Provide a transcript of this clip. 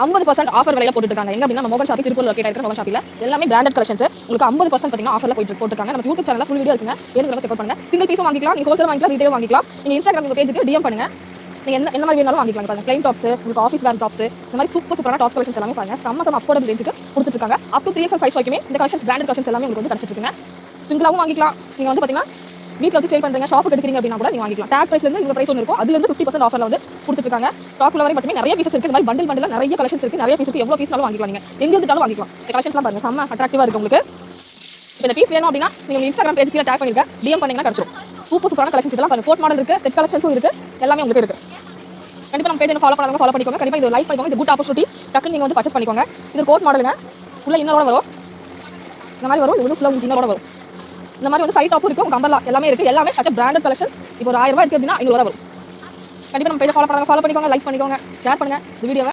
50% offer விலையில போட்டுருக்காங்க. எங்க அப்படின்னா நம்ம மோகன் ஷாப்பி திருப்பூர் லொகேட் ஆயிருக்கிற மோகன் ஷாப்பில எல்லாமே பிராண்டட் கலெக்ஷன்ஸ் உங்களுக்கு 50% பார்த்தீங்கன்னா ஆஃபர்ல போட்டுருக்காங்க. நம்ம யூடியூப் சேனல்ல ஃபுல் வீடியோ இருக்குங்க. வேணுங்கிறவங்க செக் பண்ணுங்க. சிங்கிள் பீஸும் வாங்கிக்கலாம், நீங்க ஹோல்சேல் வாங்கிக்கலாம், ரீட்டெயில் வாங்கிக்கலாம். நீங்க இன்ஸ்டாகிராம் உங்க பேஜுக்கு டிஎம் பண்ணுங்க. நீங்க என்ன மாதிரி வேணாலும் வாங்கிக்கலாம். பாருங்க ப்ளைன் டாப்ஸ், உங்களுக்கு ஆஃபீஸ் வேர் டாப்ஸ், இந்த மாதிரி சூப்பரான டாப்ஸ் கலெக்ஷன்ஸ் எல்லாமே பாருங்க. செம்ம அஃபோர்டபிள் ரேஞ்சுக்கு கொடுத்துட்டு இருக்காங்க. அப் டு 3XL சைஸ் வரைக்குமே இந்த கலெக்ஷன்ஸ் பிராண்டட் கலெக்ஷன்ஸ் எல்லாமே உங்களுக்கு வந்து கிடைச்சிட்டு இருக்குங்க. சிங்கிளாவும் வாங்கிக்கலாம். நீங்க வந்து பாத்தீங்கன்னா வீட்டில் வச்சு சேல் பண்ணுறீங்க, ஷாப்புக்கு எடுக்கிறீங்க அப்படின்னா கூட நீங்கள் வாங்கிக்கலாம். டேக் ப்ரைஸ்லேருந்து இந்த ப்ரைஸ் ஒன்று இருக்கும். அதுலேருந்து 50% ஆஃபரில் வந்து கொடுத்துருக்காங்க. ஸ்டாக்ல வரை மட்டுமே நிறைய பீசஸ் இருக்குது. இந்த மாதிரி பண்டில் நிறைய கலெக்ஷன்ஸ் இருக்குது. நிறைய பீஸுக்கு எவ்வளோ பீஸ்னாலும் வாங்கிக்கலாம். நீங்கள் எங்கே இருந்தாலும் வாங்கிக்கலாம். இந்த கலெக்ஷன்ஸ்லாம் பாருங்க செம்ம அட்ராக்டிவாக இருக்குது உங்களுக்கு. இப்போ இந்த பீஸ் வேணும் அப்படின்னா நீங்கள் இன்ஸ்டாகிராம் பேஜ் கீழே டேக் பண்ணிருக்கேன், டிஎம் பண்ணிங்கன்னா கிடைச்சிடும். சூப்பரான கலெக்ஷன்ஸ் இதெல்லாம் பாருங்க. கோட் மாடல் இருக்குது, செட் கலெக்ஷன்ஸும் இருக்குது, எல்லாமே உங்களுக்கு இருக்குது. கண்டிப்பாக நம்ம பேஜ் ஃபாலோ பண்ணாங்க, ஃபாலோ பண்ணிக்கோங்க. கண்டிப்பாக இது லைக் பண்ணிக்கோங்க. இது குட் ஆப்பர்ச்சுனிட்டி. டக்குன்னு நீங்கள் வந்து பர்ச்சேஸ் பண்ணிக்கோங்க. இது கோட் மாடலுங்க. உள்ள இன்னரோட வரும், இந்த மாதிரி வரும். இது வந்து ஃபுல்லாக இன்னரோட வரும். இந்த மாதிரி வந்து சைட் டாப்பும் இருக்குது, உங்களுக்கு அம்பர்லா எல்லாமே இருக்குது. எல்லாமே சச்ச பிராண்டட் கலெக்ஷன்ஸ். இப்போ ஒரு 1000 ரூபாய் இருக்குது அப்படின்னா 500 ரூபா வரும். கண்டிப்பாக நம்ம பேஜ் ஃபாலோ பண்ணிக்கோங்க, லைக் பண்ணிக்கோங்க, ஷேர் பண்ணுங்கள் இந்த வீடியோவை.